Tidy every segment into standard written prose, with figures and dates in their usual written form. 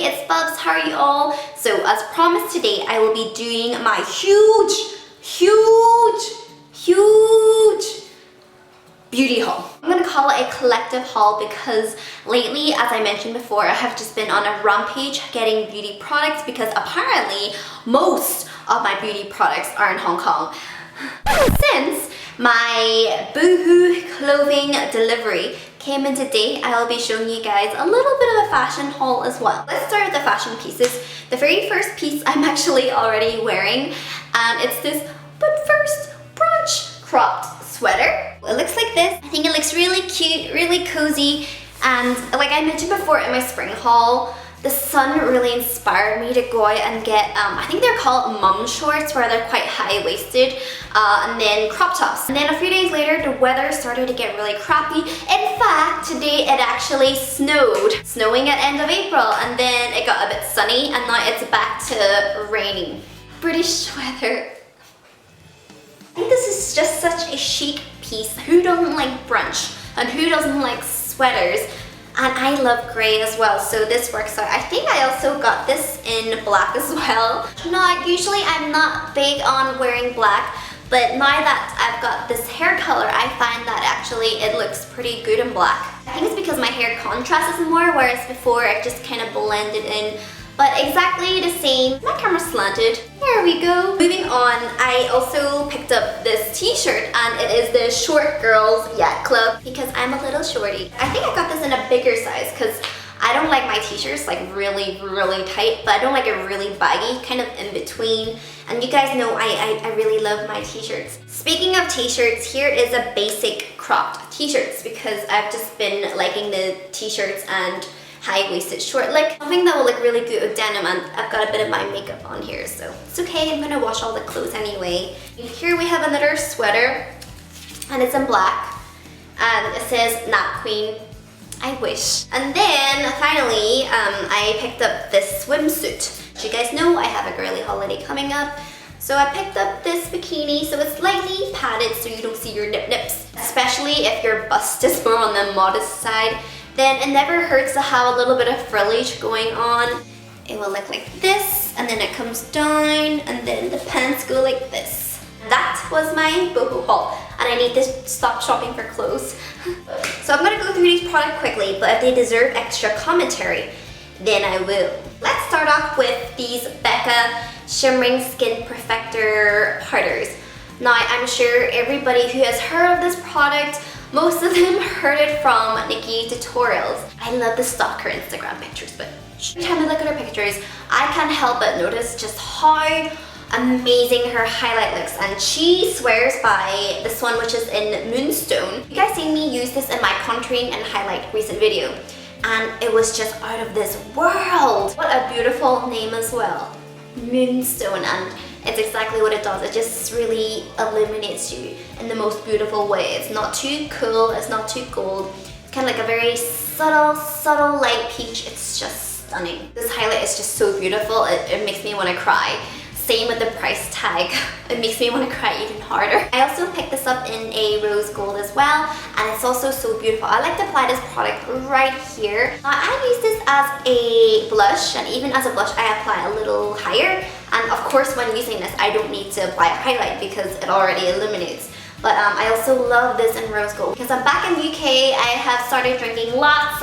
everybody, it's Bubz. How are you all? So as promised, today I will be doing my huge beauty haul. I'm gonna call it a collective haul because lately, as I mentioned before, I have just been on a rampage getting beauty products because apparently most of my beauty products are in Hong Kong. Since my Boohoo clothing delivery came in today, I will be showing you guys a little bit of a fashion haul as well. Let's start with the fashion pieces. The very first piece I'm actually already wearing, and it's this but first brunch cropped sweater. It looks like this. I think it looks really cute, really cozy, and like I mentioned before in my spring haul, the sun really inspired me to go out and get, I think they're called mum shorts, where they're quite high-waisted, and then crop tops. And then a few days later, the weather started to get really crappy. In fact, today it actually snowed. Snowing at end of April, and then it got a bit sunny, and now it's back to raining. British weather. I think this is just such a chic piece. Who doesn't like brunch? And who doesn't like sweaters? And I love grey as well, so this works out. I think I also got this in black as well. Now, usually I'm not big on wearing black, but now that I've got this hair color, I find that actually it looks pretty good in black. I think it's because my hair contrasts more, whereas before it just kind of blended in. But exactly the same. My camera's slanted. There we go. Moving on, I also picked up this t-shirt, and it is the Short Girls Yacht Club because I'm a little shorty. I think I got this in a bigger size because I don't like my t-shirts like really tight, but I don't like it really baggy, kind of in between. And you guys know I really love my t-shirts. Speaking of t-shirts, here is a basic cropped t-shirts because I've just been liking the t-shirts and high-waisted short leg. Something that will look really good with denim, and I've got a bit of my makeup on here, so it's okay. I'm gonna wash all the clothes anyway. Here we have another sweater, and it's in black, and it says Nap Queen. I wish. And then finally, I picked up this swimsuit. As you guys know, I have a girly holiday coming up, so I picked up this bikini. So it's lightly padded so you don't see your nips, especially if your bust is more on the modest side. Then it never hurts to have a little bit of frillage going on. It will look like this, and then it comes down, and then the pants go like this. That was my Boohoo haul, and I need to stop shopping for clothes. So I'm gonna go through these products quickly, but if they deserve extra commentary, then I will. Let's start off with these Becca Shimmering Skin Perfector powders. Now, I'm sure everybody who has heard of this product, most of them heard it from Nikki Tutorials. I love the stalk her Instagram pictures, but every time I look at her pictures, I can't help but notice just how amazing her highlight looks. And she swears by this one, which is in Moonstone. You guys seen me use this in my contouring and highlight recent video, and it was just out of this world. What a beautiful name as well, Moonstone, and it's exactly what it does. It just really illuminates you in the most beautiful way. It's not too cool, it's not too gold. It's kind of like a very subtle light peach. It's just stunning. This highlight is just so beautiful. It makes me want to cry. Same with the price tag. It makes me want to cry even harder. I also picked this up in a rose gold as well, and it's also so beautiful. I like to apply this product right here. I use this as a blush, and even as a blush I apply a little higher. And of course, when using this, I don't need to apply a highlight because it already illuminates. But I also love this in rose gold because I'm back in the UK. I have started drinking lots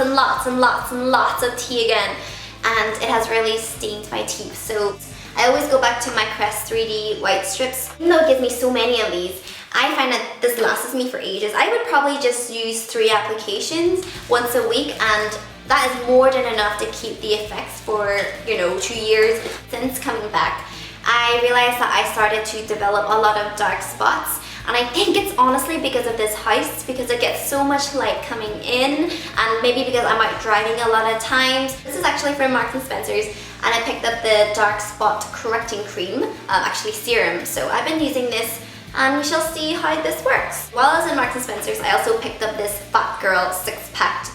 of tea again, and it has really stained my teeth. So I always go back to my Crest 3D white strips. Even though it gives me so many of these, I find that this lasts me for ages. I would probably just use 3 applications once a week, and that is more than enough to keep the effects for, 2 years. Since coming back, I realized that I started to develop a lot of dark spots, and I think it's honestly because of this house, because it gets so much light coming in, and maybe because I'm out driving a lot of times. This is actually from Marks & Spencer's, and I picked up the dark spot correcting cream, actually serum. So I've been using this, and we shall see how this works. While I was in Marks & Spencer's, I also picked up this Fat Girl 6-pack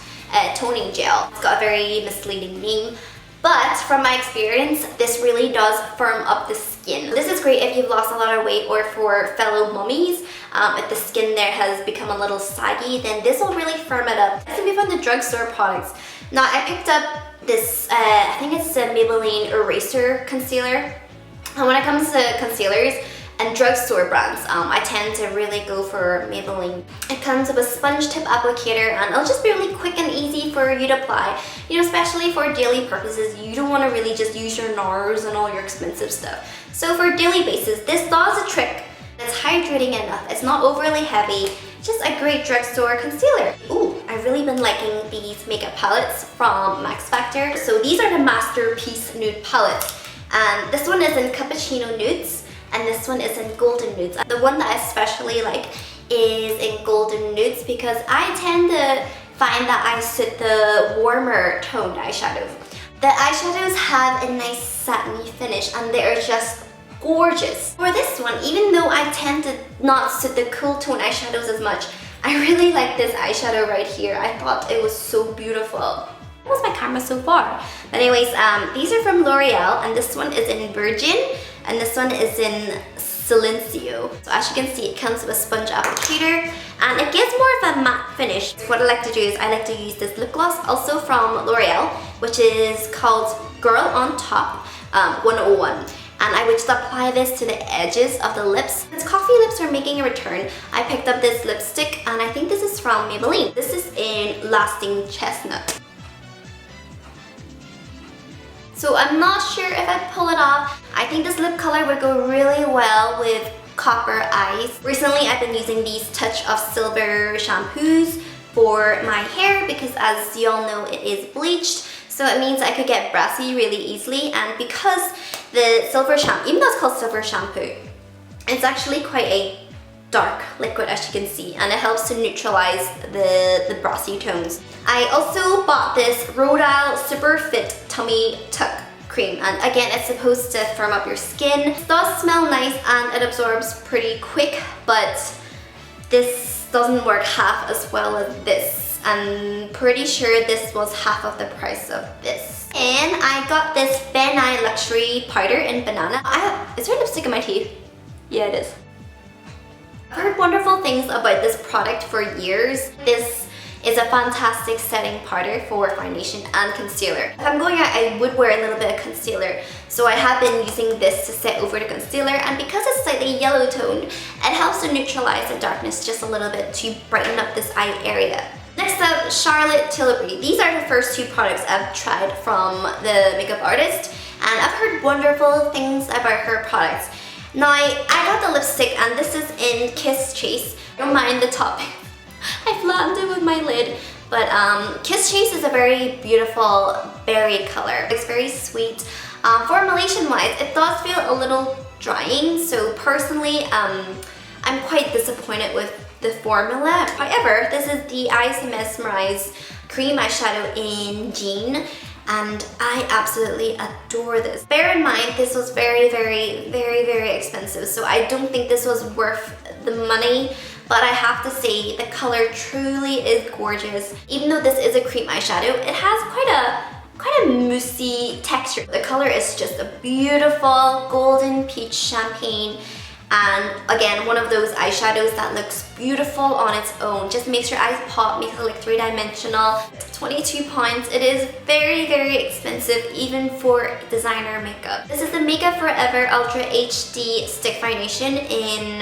toning gel. It's got a very misleading name, but from my experience, this really does firm up the skin. This is great if you've lost a lot of weight, or for fellow mummies, if the skin there has become a little saggy, then this will really firm it up. This can be from the drugstore products. Now, I picked up this, I think it's the Maybelline Eraser Concealer. And when it comes to concealers and drugstore brands, I tend to really go for Maybelline. It comes with a sponge tip applicator and it'll just be really quick and easy for you to apply. You know, especially for daily purposes, you don't want to really just use your NARS and all your expensive stuff. So for daily basis, this does a trick. It's hydrating enough, it's not overly heavy, just a great drugstore concealer. Ooh, I've really been liking these makeup palettes from MAXFACTOR. So these are the Masterpiece Nude palettes. And this one is in Cappuccino Nudes, and this one is in Golden Nudes. The one that I especially like is in Golden Nudes because I tend to find that I suit the warmer toned eyeshadows. The eyeshadows have a nice satiny finish and they are just gorgeous. For this one, even though I tend to not suit the cool tone eyeshadows as much, I really like this eyeshadow right here. I thought it was so beautiful. How was my camera so far? But anyways, these are from L'Oreal, and this one is in Virgin, and this one is in Silencio. So as you can see, it comes with a sponge applicator, and it gives more of a matte finish. What I like to do is I like to use this lip gloss, also from L'Oreal, which is called Girl on Top 101. And I would just apply this to the edges of the lips. Since coffee lips are making a return, I picked up this lipstick, and I think this is from Maybelline. This is in Lasting Chestnut. So I'm not sure if I pull it off. I think this lip color would go really well with copper eyes. Recently, I've been using these Touch of Silver shampoos for my hair because, as you all know, it is bleached. So it means I could get brassy really easily, and because the silver shampoo, even though it's called silver shampoo, it's actually quite a dark liquid, as you can see, and it helps to neutralize the brassy tones. I also bought this RODIAL Super Fit Tummy Tuck cream, and again, it's supposed to firm up your skin. It does smell nice and it absorbs pretty quick, but this doesn't work half as well as this. I'm pretty sure this was half of the price of this. And I got this Ben Nye Luxury Powder in Banana. Is there lipstick in my teeth? Yeah, it is. I've heard wonderful things about this product for years. This is a fantastic setting powder for foundation and concealer. If I'm going out, I would wear a little bit of concealer. So I have been using this to set over the concealer, and because it's slightly yellow toned, it helps to neutralize the darkness just a little bit to brighten up this eye area. Next up, Charlotte Tilbury. These are the first two products I've tried from the makeup artist, and I've heard wonderful things about her products. Now, I got the lipstick, and this is in Kiss Chase. Don't mind the top. I flattened it with my lid, but Kiss Chase is a very beautiful berry color. It's very sweet. Formulation-wise, it does feel a little drying, so personally, I'm quite disappointed with the formula. However, this is the Mesmorise cream eyeshadow in Jean, and I absolutely adore this. Bear in mind, this was very, very, very, very expensive, so I don't think this was worth the money, but I have to say the color truly is gorgeous. Even though this is a cream eyeshadow, it has quite a moussey texture. The color is just a beautiful golden peach champagne. And again, one of those eyeshadows that looks beautiful on its own. Just makes your eyes pop, makes it look three-dimensional. £22. It is very, very expensive even for designer makeup. This is the Makeup Forever Ultra HD Stick Foundation in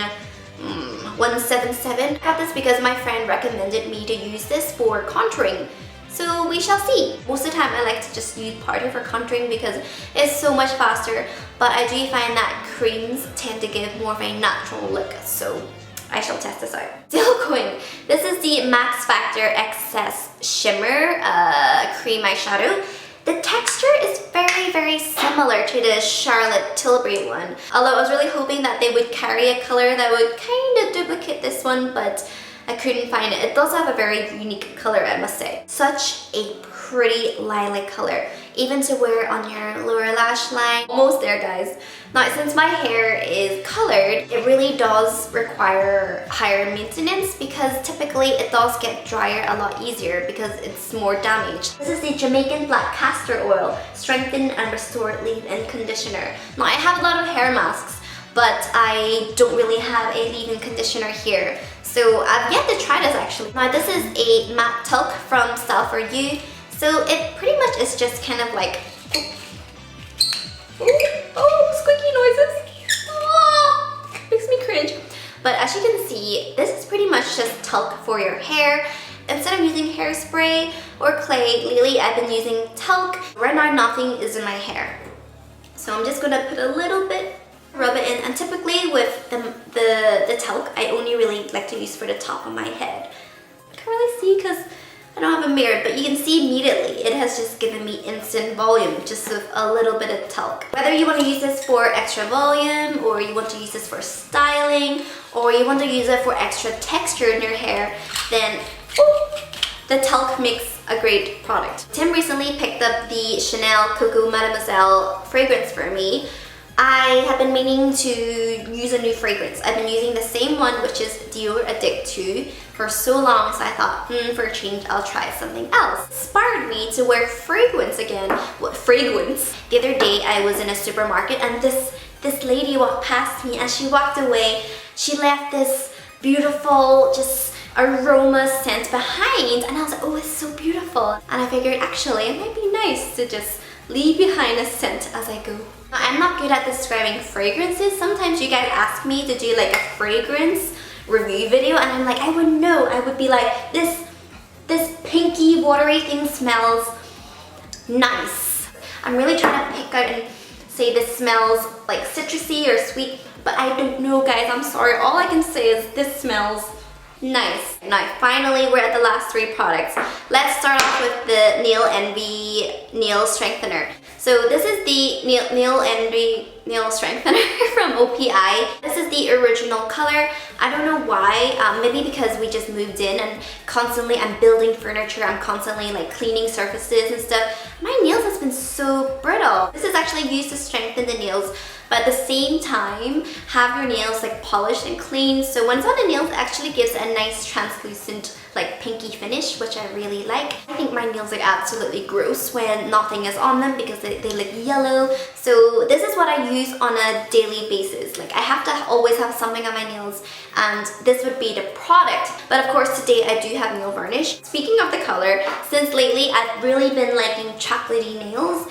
177. I got this because my friend recommended me to use this for contouring. So we shall see. Most of the time I like to just use powder for contouring because it's so much faster, but I do find that creams tend to give more of a natural look, so I shall test this out. Still going. This is the MAXFACTOR Excess Shimmer Cream Eyeshadow. The texture is very, very similar to the Charlotte Tilbury one, although I was really hoping that they would carry a color that would kind of duplicate this one, but I couldn't find it. It does have a very unique color, I must say. Such a pretty lilac color, even to wear on your lower lash line. Almost there, guys. Now, since my hair is colored, it really does require higher maintenance because typically it does get drier a lot easier because it's more damaged. This is the Jamaican Black Castor Oil Strengthen and Restore Leave-In Conditioner. Now, I have a lot of hair masks, but I don't really have a leave-in conditioner here. So I've yet to try this actually. Now, this is a matte talc from Style For You. So it pretty much is just kind of like Oh, squeaky noises. Oh, makes me cringe. But as you can see, this is pretty much just talc for your hair. Instead of using hairspray or clay, lately I've been using talc. Right now nothing is in my hair. So I'm just gonna put a little bit, rub it in, and typically with the talc, I only really like to use for the top of my head. I can't really see because I don't have a mirror, but you can see immediately it has just given me instant volume just with a little bit of talc. Whether you want to use this for extra volume, or you want to use this for styling, or you want to use it for extra texture in your hair, then the talc makes a great product. Tim recently picked up the Chanel Coco Mademoiselle fragrance for me. I have been meaning to use a new fragrance. I've been using the same one, which is Dior Addict 2, for so long, so I thought, for a change, I'll try something else. Inspired me to wear fragrance again. What fragrance? The other day, I was in a supermarket and this lady walked past me. As she walked away, she left this beautiful, just aroma scent behind, and I was like, oh, it's so beautiful. And I figured, actually, it might be nice to just leave behind a scent as I go. I'm not good at describing fragrances. Sometimes you guys ask me to do like a fragrance review video, and I'm like, I wouldn't know. I would be like, this pinky watery thing smells nice. I'm really trying to pick out and say this smells like citrusy or sweet, but I don't know, guys. I'm sorry. All I can say is this smells nice. Now finally we're at the last 3 products. Let's start off with the Nail Envy Nail Strengthener. So this is the Nail Envy Nail Strengthener from OPI. This is the original color. I don't know why, maybe because we just moved in and constantly I'm building furniture, I'm constantly like cleaning surfaces and stuff. My nails has been so brittle. This is actually used to strengthen the nails, but at the same time have your nails like polished and clean. So when it's on the nails, it actually gives a nice translucent like pinky finish, which I really like. I think my nails are absolutely gross when nothing is on them because they look yellow. So this is what I use on a daily basis. Like I have to always have something on my nails, and this would be the product. But of course today I do have nail varnish. Speaking of the color, since lately I've really been liking chocolatey nails.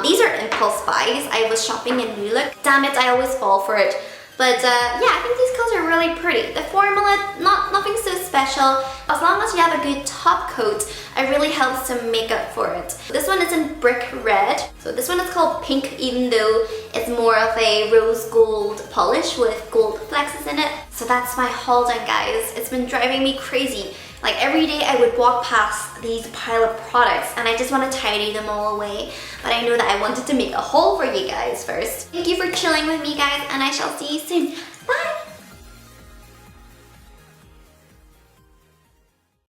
These are impulse buys. I was shopping in NUDE. Damn it, I always fall for it. But yeah, I think these colors are really pretty. The formula, nothing so special. As long as you have a good top coat, it really helps to make up for it. This one is in brick red. So this one is called pink, even though it's more of a rose gold polish with gold flexes in it. So that's my haul done, guys. It's been driving me crazy. Like every day I would walk past these pile of products and I just want to tidy them all away. But I know that I wanted to make a haul for you guys first. Thank you for chilling with me, guys, and I shall see you soon. Bye!